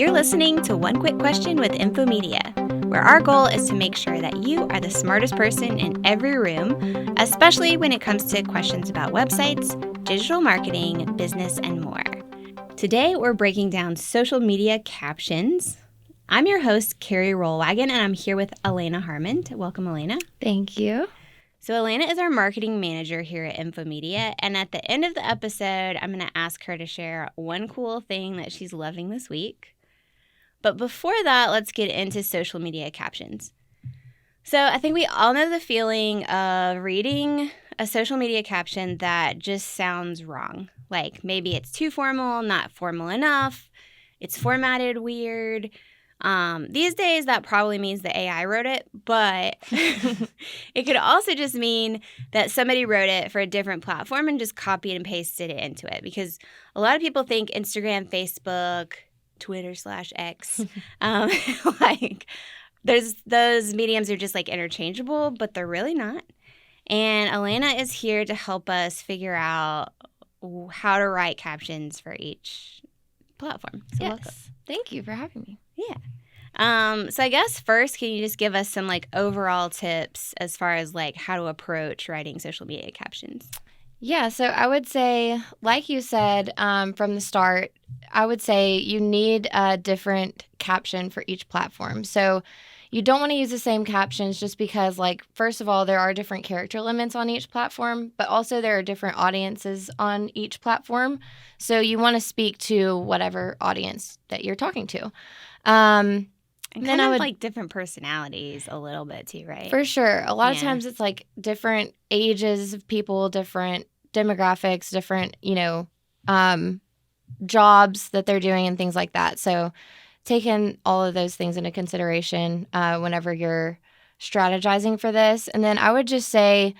You're listening to One Quick Question with Infomedia, where our goal is to make sure that you are the smartest person in every room, especially when it comes to questions about websites, digital marketing, business, and more. Today, we're breaking down social media captions. I'm your host, Carrie Rollwagon, and I'm here with Elena Harmon. Welcome, Elena. Thank you. So Elena is our marketing manager here at Infomedia, and at the end of the episode, I'm going to ask her to share one cool thing that she's loving this week. But before that, let's get into social media captions. So I think we all know the feeling of reading a social media caption that just sounds wrong. Like maybe it's too formal, not formal enough, it's formatted weird. These days, that probably means the AI wrote it, but it could also just mean that somebody wrote it for a different platform and just copied and pasted it into it. Because a lot of people think Instagram, Facebook, Twitter/X, like those mediums are just like interchangeable, but they're really not. And Elena is here to help us figure out how to write captions for each platform. So welcome. Thank you for having me. Yeah. So I guess first, can you just give us some like overall tips as far as like how to approach writing social media captions? Yeah, so I would say, like you said from the start, I would say you need a different caption for each platform. So you don't want to use the same captions just because, like, first of all, there are different character limits on each platform, but also there are different audiences on each platform. So you want to speak to whatever audience that you're talking to. And then kind of like different personalities a little bit too, right? For sure. A lot of times it's like different ages of people, different demographics, different, jobs that they're doing and things like that. So taking all of those things into consideration whenever you're strategizing for this. And then I would just say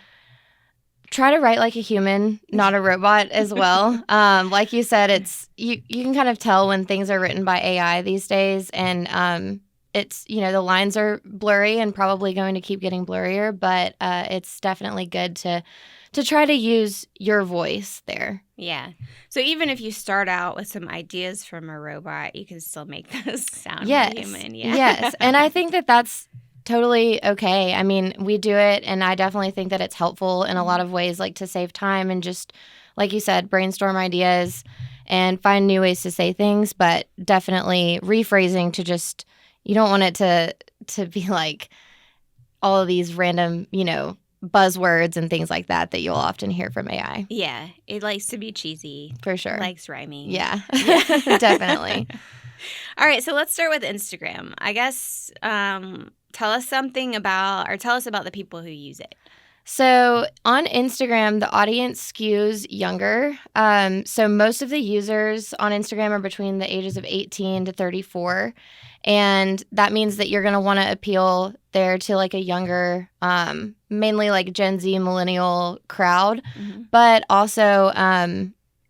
try to write like a human, not a robot as well. Like you said, it's you can kind of tell when things are written by AI these days. And it's, the lines are blurry and probably going to keep getting blurrier, but it's definitely good to try to use your voice there. Yeah. So even if you start out with some ideas from a robot, you can still make those sound human. Yeah. Yes. And I think that that's totally okay. I mean, we do it, and I definitely think that it's helpful in a lot of ways, like to save time and just, like you said, brainstorm ideas and find new ways to say things, but definitely rephrasing to just, you don't want it to be like all of these random, buzzwords and things like that you'll often hear from AI. Yeah. It likes to be cheesy. For sure. It likes rhyming. Yeah. Definitely. All right. So let's start with Instagram. I guess tell us about the people who use it. So on Instagram, the audience skews younger. So most of the users on Instagram are between the ages of 18 to 34. And that means that you're going to want to appeal there to like a younger, mainly like Gen Z millennial crowd. Mm-hmm. But also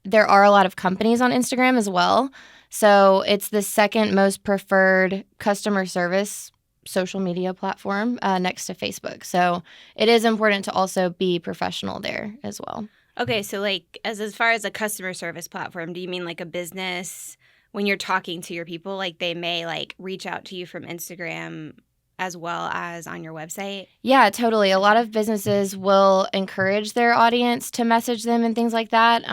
there are a lot of companies on Instagram as well. So it's the second most preferred customer service social media platform next to Facebook. So it is important to also be professional there as well. Okay, so like as far as a customer service platform, do you mean like a business when you're talking to your people, like they may like reach out to you from Instagram as well as on your website? Yeah, totally. A lot of businesses will encourage their audience to message them and things like that.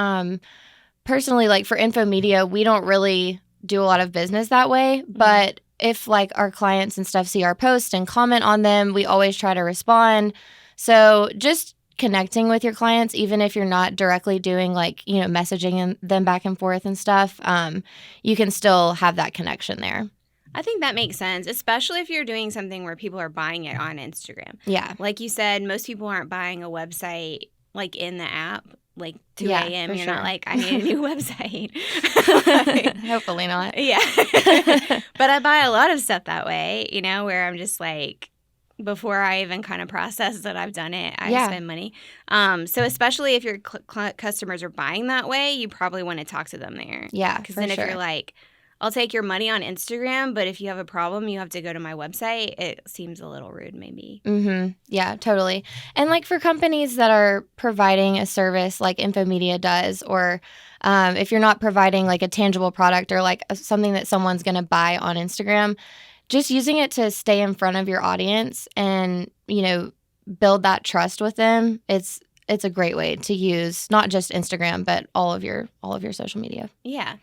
Personally, like for Infomedia, we don't really do a lot of business that way, but if like our clients and stuff see our posts and comment on them, we always try to respond. So just connecting with your clients, even if you're not directly doing like, messaging them back and forth and stuff, you can still have that connection there. I think that makes sense, especially if you're doing something where people are buying it on Instagram. Yeah. Like you said, most people aren't buying a website like in the app. Like 2 a.m. You're not like, I need a new website. Hopefully not. Yeah. But I buy a lot of stuff that way, where I'm just like, before I even kind of process that I've done it, I spend money. So especially if your customers are buying that way, you probably want to talk to them there. Yeah, because then if you're like, I'll take your money on Instagram, but if you have a problem, you have to go to my website. It seems a little rude, maybe. Mm-hmm. Yeah, totally. And like for companies that are providing a service like Infomedia does, or if you're not providing like a tangible product or like something that someone's going to buy on Instagram, just using it to stay in front of your audience and, build that trust with them. It's a great way to use not just Instagram, but all of your social media. Yeah.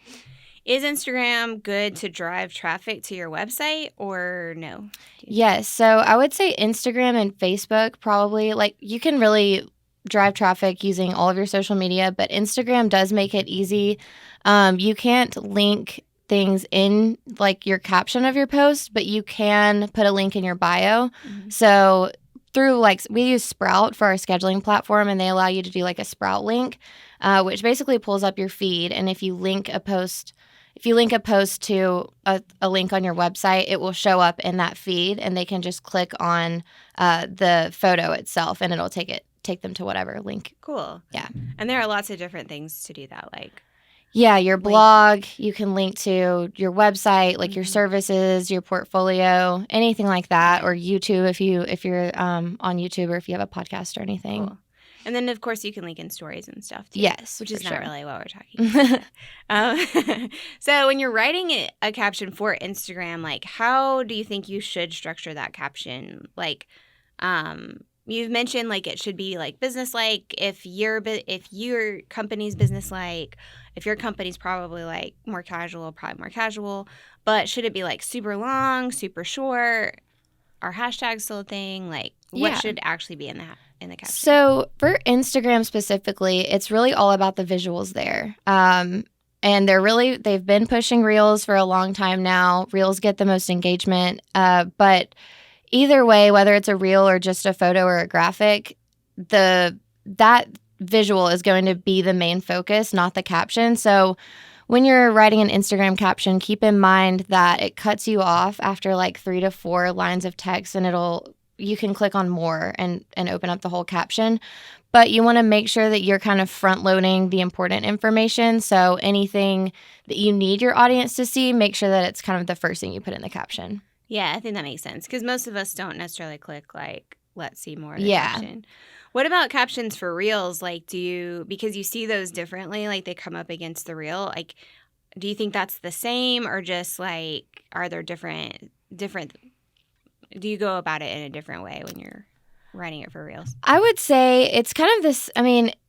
Is Instagram good to drive traffic to your website or no? Yes. So I would say Instagram and Facebook probably, like, you can really drive traffic using all of your social media, but Instagram does make it easy. You can't link things in like your caption of your post, but you can put a link in your bio. Mm-hmm. So through we use Sprout for our scheduling platform, and they allow you to do like a Sprout link, which basically pulls up your feed. And if you link a post to a link on your website, it will show up in that feed, and they can just click on the photo itself, and it'll take them to whatever link. Cool. Yeah. And there are lots of different things to do that, like. Yeah, your blog, you can link to your website, like your services, your portfolio, anything like that, or YouTube if you're on YouTube, or if you have a podcast or anything. Cool. And then, of course, you can link in stories and stuff, too. Yes, which is not really what we're talking about. So when you're writing a caption for Instagram, like, how do you think you should structure that caption? Like, you've mentioned, like, it should be, like, business-like. If your company's business-like, if your company's probably, like, more casual, probably more casual. But should it be, like, super long, super short? Are hashtags still a thing? Like, what should actually be in the caption? So for Instagram specifically, it's really all about the visuals there. And they've been pushing Reels for a long time now. Reels get the most engagement. But either way, whether it's a Reel or just a photo or a graphic, that visual is going to be the main focus, not the caption. So when you're writing an Instagram caption, keep in mind that it cuts you off after like 3 to 4 lines of text, and you can click on more and open up the whole caption. But you want to make sure that you're kind of front loading the important information. So anything that you need your audience to see, make sure that it's kind of the first thing you put in the caption. Yeah, I think that makes sense, because most of us don't necessarily click like, let's see more of the caption. What about captions for Reels? Like, because you see those differently, like they come up against the Reel, like, do you think that's the same, or just like, are there different, do you go about it in a different way when you're writing it for Reels? I would say it's kind of this,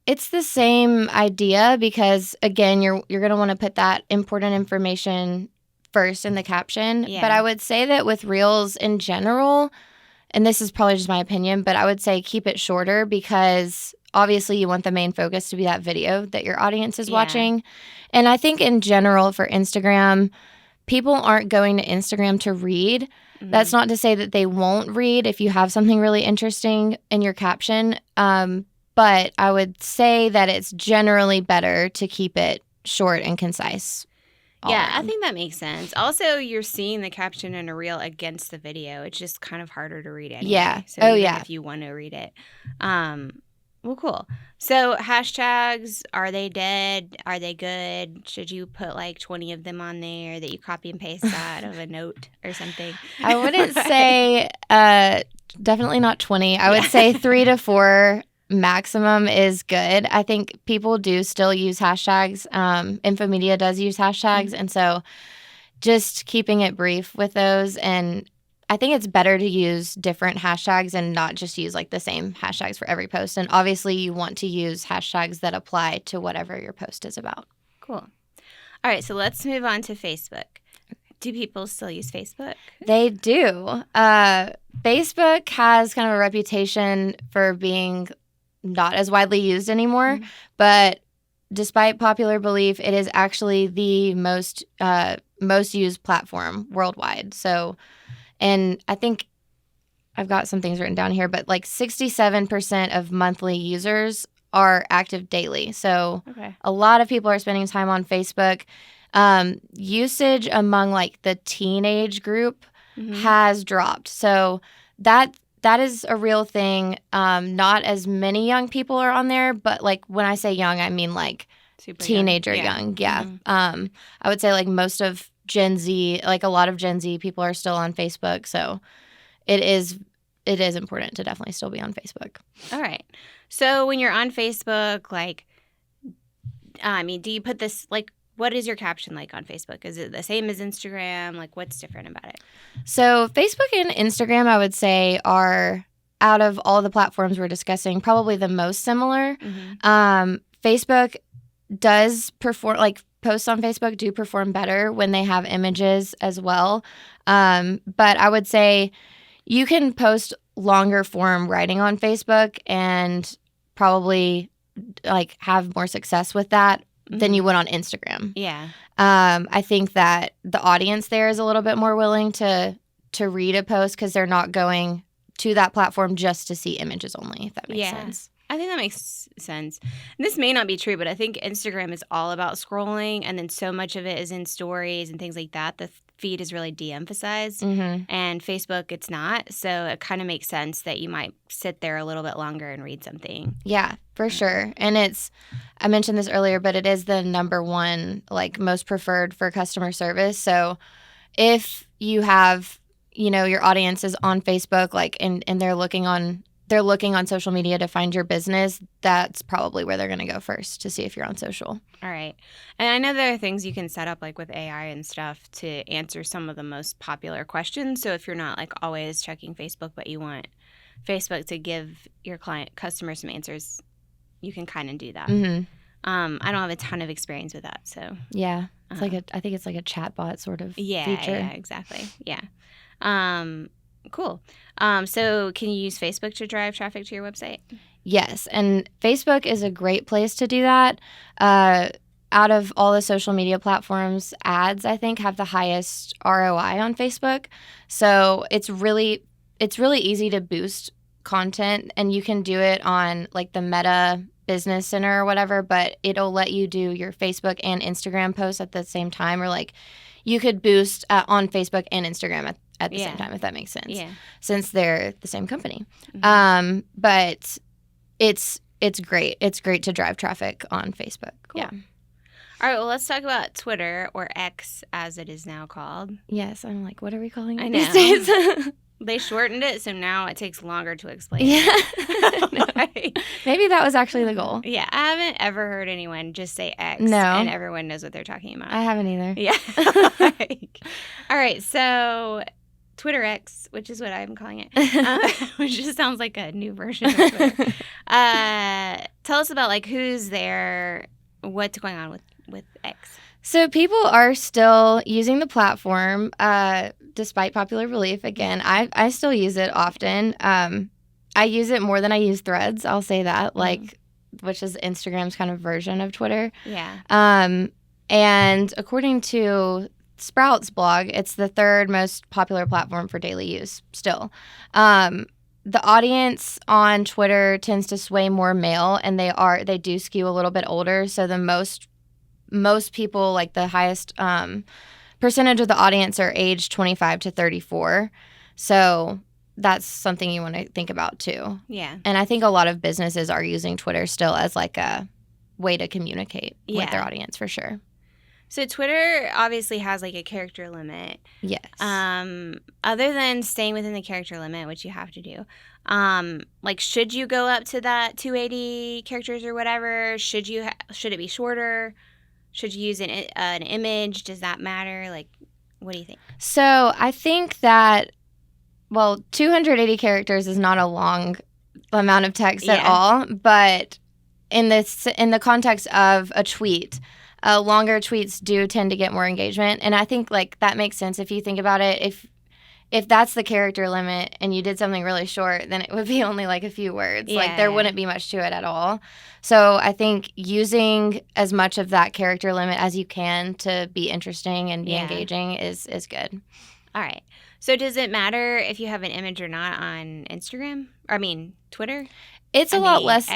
it's the same idea, because again, you're going to want to put that important information first in the caption. Yeah. But I would say that with Reels in general, and this is probably just my opinion, but I would say keep it shorter, because obviously you want the main focus to be that video that your audience is watching. And I think in general for Instagram, people aren't going to Instagram to read. Mm-hmm. That's not to say that they won't read if you have something really interesting in your caption. But I would say that it's generally better to keep it short and concise. Yeah, I think that makes sense. Also, you're seeing the caption in a Reel against the video. It's just kind of harder to read anyway. Yeah. So if you want to read it. Well, cool. So hashtags, are they dead? Are they good? Should you put like 20 of them on there that you copy and paste out of a note or something? I wouldn't say definitely not 20. I would say 3 to 4 maximum is good. I think people do still use hashtags. Infomedia does use hashtags. And so just keeping it brief with those. And I think it's better to use different hashtags and not just use like the same hashtags for every post. And obviously you want to use hashtags that apply to whatever your post is about. Cool. All right, so let's move on to Facebook. Do people still use Facebook? They do. Facebook has kind of a reputation for being not as widely used anymore, but despite popular belief, it is actually the most used platform worldwide. So, and I think I've got some things written down here, but like 67% of monthly users are active daily. So a lot of people are spending time on Facebook. Usage among like the teenage group has dropped. So that is a real thing. Not as many young people are on there, but like when I say young, I mean like super teenager young. Yeah. I would say like most of Gen Z, like a lot of Gen Z people are still on Facebook. So it is important to definitely still be on Facebook. All right. So when you're on Facebook, like, do you put this, like, what is your caption like on Facebook? Is it the same as Instagram? Like, what's different about it? So Facebook and Instagram, I would say, are, out of all the platforms we're discussing, probably the most similar. Facebook does perform, like, posts on Facebook do perform better when they have images as well. But I would say you can post longer form writing on Facebook and probably like have more success with that than you would on Instagram. Yeah. I think that the audience there is a little bit more willing to read a post because they're not going to that platform just to see images only, if that makes sense. I think that makes sense. This may not be true, but I think Instagram is all about scrolling, and then so much of it is in stories and things like that. The feed is really de-emphasized, and Facebook, it's not. So it kind of makes sense that you might sit there a little bit longer and read something. Yeah, for sure. And I mentioned this earlier, but it is the number one, like, most preferred for customer service. So if you have, your audience is on Facebook, like, and they're looking on social media to find your business, that's probably where they're going to go first to see if you're on social. All right. And I know there are things you can set up, like with AI and stuff, to answer some of the most popular questions. So if you're not, like, always checking Facebook, but you want Facebook to give your customers some answers, you can kind of do that. I don't have a ton of experience with that, so yeah, it's I think it's like a chatbot sort of feature. Yeah, exactly. Yeah. Cool. So can you use Facebook to drive traffic to your website? Yes, and Facebook is a great place to do that. Out of all the social media platforms, ads, I think, have the highest ROI on Facebook. So it's really easy to boost content, and you can do it on, like, the Meta Business Center or whatever, but it'll let you do your Facebook and Instagram posts at the same time, or, like, you could boost on Facebook and Instagram at the same time, if that makes sense. Yeah. Since they're the same company. But it's great. It's great to drive traffic on Facebook. Cool. Yeah. All right, well, let's talk about Twitter, or X as it is now called. Yes, I'm like, what are we calling it I these know. days? They shortened it, so now it takes longer to explain. Yeah. Right? Maybe that was actually the goal. Yeah, I haven't ever heard anyone just say X, No. and everyone knows what they're talking about. I haven't either. Yeah. All right, so Twitter X, which is what I'm calling it, which just sounds like a new version of Twitter. Tell us about, like, who's there, what's going on with X. So people are still using the platform, despite popular belief. Again, I still use it often. I use it more than I use Threads. I'll say that, which is Instagram's kind of version of Twitter. Yeah. And according to Sprout's blog, it's the third most popular platform for daily use still. The audience on Twitter tends to sway more male, and they do skew a little bit older. So the most people, like the highest percentage of the audience, are aged 25 to 34. So that's something you want to think about too. Yeah. And I think a lot of businesses are using Twitter still as, like, a way to communicate with their audience, for sure. So Twitter obviously has, like, a character limit. Yes. Other than staying within the character limit, which you have to do, like, should you go up to that 280 characters or whatever? Should it be shorter? Should you use an image? Does that matter? Like, what do you think? So I think that, 280 characters is not a long amount of text at all, but in the context of a tweet, longer tweets do tend to get more engagement, and I think, like, that makes sense if you think about it. If that's the character limit and you did something really short, then it would be only, like, a few words. There wouldn't be much to it at all. So I think using as much of that character limit as you can to be interesting and be engaging is good. All right. So does it matter if you have an image or not on Twitter? It's a lot less.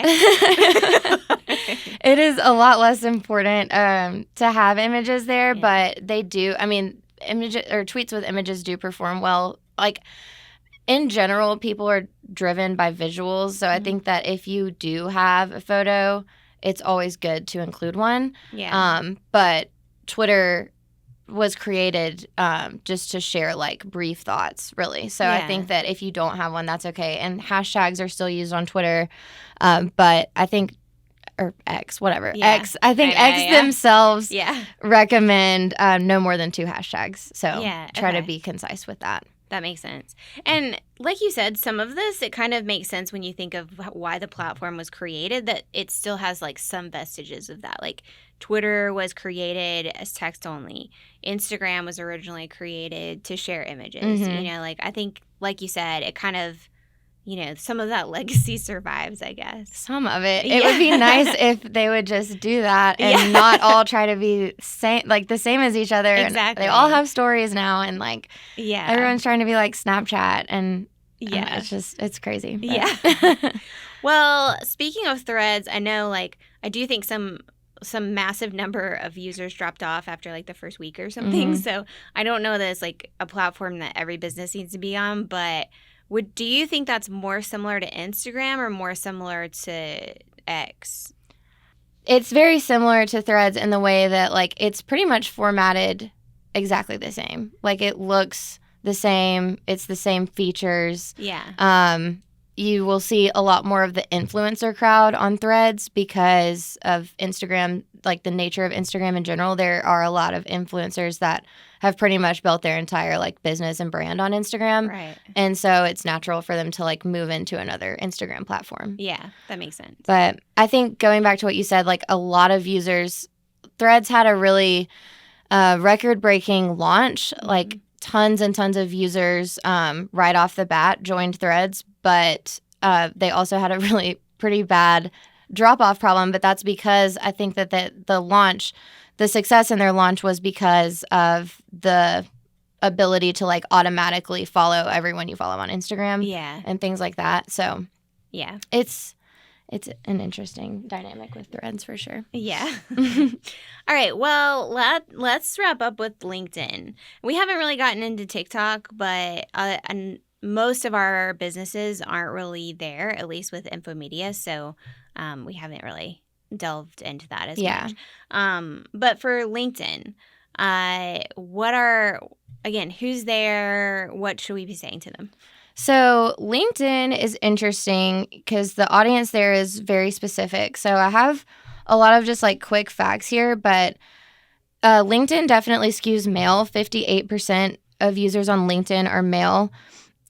It is a lot less important to have images there, but they do. I mean, images or tweets with images do perform well. Like, in general, people are driven by visuals, so I think that if you do have a photo, it's always good to include one. Yeah. But Twitter, was created just to share like brief thoughts, really. So I think that if you don't have one, that's okay. And hashtags are still used on Twitter, but I think or X, whatever. Yeah. X, I think X themselves recommend no more than 2 hashtags. So try to be concise with that. That makes sense. And like you said, some of this, it kind of makes sense when you think of why the platform was created, that it still has like some vestiges of that. Like Twitter was created as text only. Instagram was originally created to share images. You know, like I think, like you said, it kind of, you know, some of that legacy survives, I guess. Some of it. It would be nice if they would just do that and not all try to be the same as each other. Exactly. And they all have stories now, and like everyone's trying to be like Snapchat, and it's crazy. But. Yeah. Well, speaking of Threads, I know like I do think some massive number of users dropped off after like the first week or something. So I don't know that it's like a platform that every business needs to be on, but do you think that's more similar to Instagram or more similar to X? It's very similar to Threads in the way that like it's pretty much formatted exactly the same. Like it looks the same. It's the same features. Yeah. You will see a lot more of the influencer crowd on Threads because of Instagram, like the nature of Instagram in general. There are a lot of influencers that have pretty much built their entire like business and brand on Instagram. Right. And so it's natural for them to like move into another Instagram platform. Yeah, that makes sense. But I think going back to what you said, like a lot of users, Threads had a really record-breaking launch. Like tons and tons of users right off the bat joined Threads, but they also had a really pretty bad drop-off problem. But that's because I think that the success in their launch was because of the ability to like automatically follow everyone you follow on Instagram and things like that. So it's an interesting dynamic with Threads for sure. Yeah. All right. Well, let's wrap up with LinkedIn. We haven't really gotten into TikTok, but and most of our businesses aren't really there, at least with Infomedia. So we haven't really delved into that as much. But for LinkedIn, who's there? What should we be saying to them? So LinkedIn is interesting because the audience there is very specific. So I have a lot of just like quick facts here, but LinkedIn definitely skews male. 58% of users on LinkedIn are male.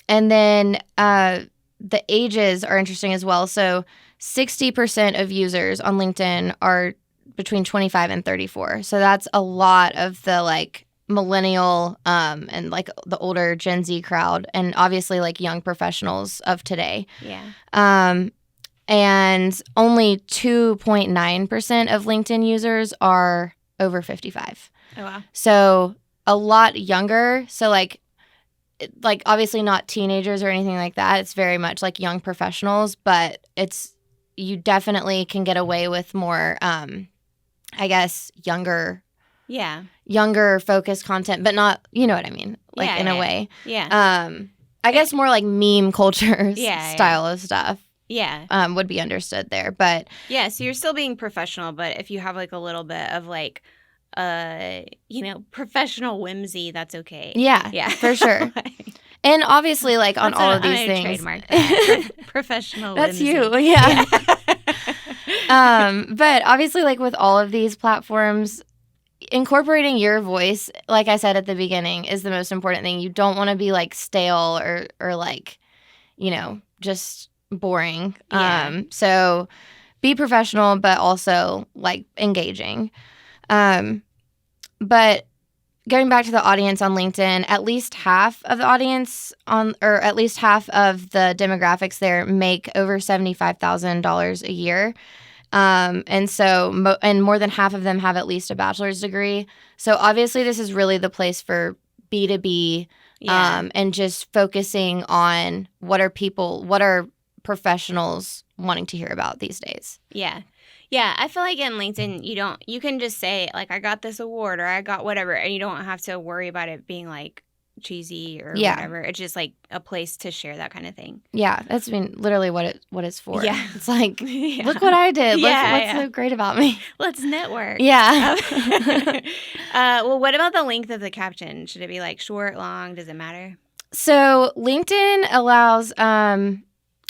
And then the ages are interesting as well. So 60% of users on LinkedIn are between 25 and 34. So that's a lot of the like millennial and like the older Gen Z crowd, and obviously like young professionals of today. And only 2.9% of LinkedIn users are over 55. Oh, wow. So a lot younger. So like obviously not teenagers or anything like that. It's very much like young professionals, but you definitely can get away with more, I guess, younger focused content, but not, you know what I mean? Like in a way. I guess more like meme culture style of stuff. Would be understood there. But so you're still being professional, but if you have like a little bit of like professional whimsy, that's okay. Yeah, for sure. And obviously, like on all of these things, trademark that. Professional. That's whimsy. you, yeah. But obviously, like with all of these platforms, incorporating your voice, like I said at the beginning, is the most important thing. You don't want to be like stale or like, just boring. So be professional, but also like engaging. But going back to the audience on LinkedIn, at least half of the audience or at least half of the demographics there make over $75,000 a year. And so, and more than half of them have at least a bachelor's degree. So obviously this is really the place for B2B, and just focusing on what are professionals wanting to hear about these days. Yeah, I feel like in LinkedIn, you can just say, like, I got this award or I got whatever, and you don't have to worry about it being, like, cheesy or Yeah. whatever. It's just like a place to share that kind of thing. Yeah, that's literally what it's for. Yeah. It's like, Yeah. look what I did. Yeah, What's so great about me? Let's network. Yeah. Well, what about the length of the caption? Should it be like short, long? Does it matter? So LinkedIn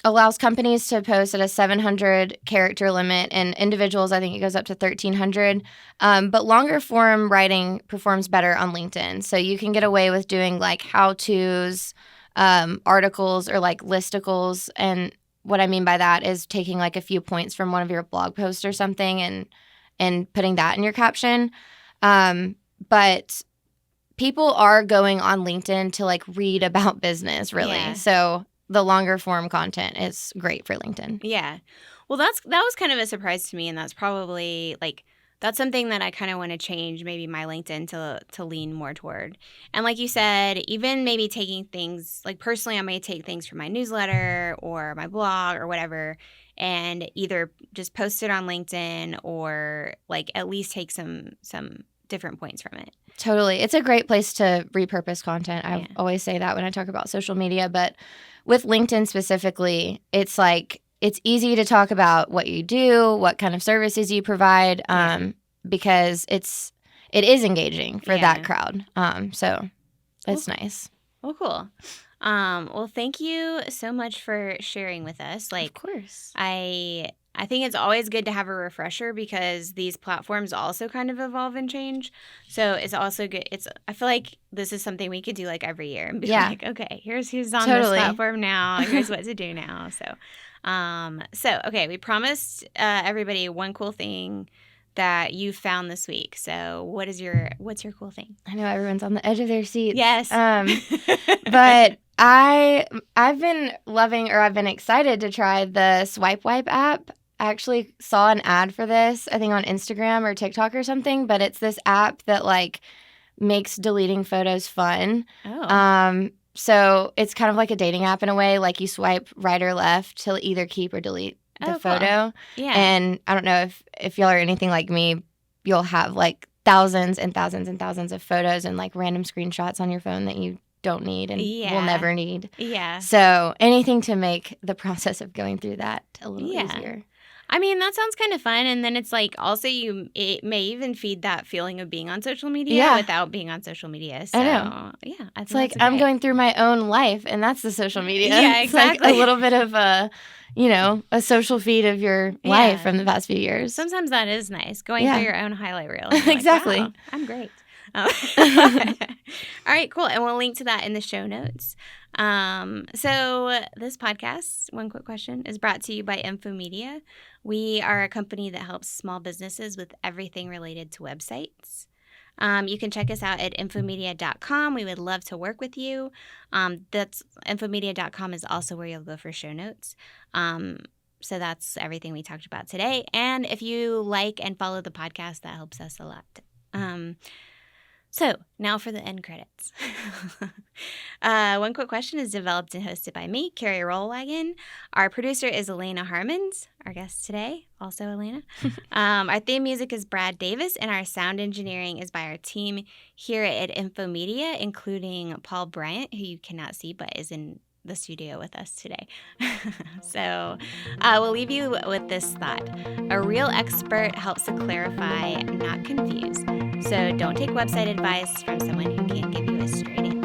allows companies to post at a 700 character limit, and individuals, I think it goes up to 1,300. But longer form writing performs better on LinkedIn. So you can get away with doing like how-tos, articles, or like listicles. And what I mean by that is taking like a few points from one of your blog posts or something and putting that in your caption. But people are going on LinkedIn to like read about business, really. Yeah. So the longer form content is great for LinkedIn. Yeah. Well, that was kind of a surprise to me, and that's probably like that's something that I kind of want to change maybe my LinkedIn to lean more toward. And like you said, even maybe taking things like personally, I may take things from my newsletter or my blog or whatever and either just post it on LinkedIn or like at least take some different points from it. Totally. It's a great place to repurpose content. I always say that when I talk about social media, but with LinkedIn specifically, it's like it's easy to talk about what you do, what kind of services you provide, because it is engaging for that crowd. So it's nice. Well, cool. Well, thank you so much for sharing with us. Like, of course. I think it's always good to have a refresher because these platforms also kind of evolve and change. So it's also good. I feel like this is something we could do like every year and be like, okay, here's who's on this platform now. Here's what to do now. So okay, we promised everybody one cool thing that you found this week. So what's your cool thing? I know everyone's on the edge of their seats. Yes. But I've been loving, or I've been excited to try the Swipe Wipe app. I actually saw an ad for this, I think on Instagram or TikTok or something, but it's this app that like makes deleting photos fun. Oh. So it's kind of like a dating app in a way, like you swipe right or left to either keep or delete the photo. Cool. Yeah. And I don't know if y'all are anything like me, you'll have like thousands and thousands and thousands of photos and like random screenshots on your phone that you don't need and will never need. Yeah. So anything to make the process of going through that a little easier. I mean, that sounds kind of fun. And then it's like also it may even feed that feeling of being on social media without being on social media. So, I know. Yeah. It's like I'm going through my own life, and that's the social media. Yeah, exactly. It's like a little bit of a social feed of your life from the past few years. Sometimes that is nice, going through your own highlight reel. Exactly. Like, wow, I'm great. All right, cool. And we'll link to that in the show notes. So this podcast, One Quick Question, is brought to you by Infomedia. We are a company that helps small businesses with everything related to websites. You can check us out at infomedia.com. We would love to work with you. That's infomedia.com is also where you'll go for show notes. So that's everything we talked about today. And if you like and follow the podcast, that helps us a lot. So now for the end credits. One Quick Question is developed and hosted by me, Carrie Rollwagon. Our producer is Elena Harmons, our guest today, also Elena. Our theme music is Brad Davis, and our sound engineering is by our team here at Infomedia, including Paul Bryant, who you cannot see but is in the studio with us today. So we'll leave you with this thought. A real expert helps to clarify, not confuse. So don't take website advice from someone who can't give you a straight answer.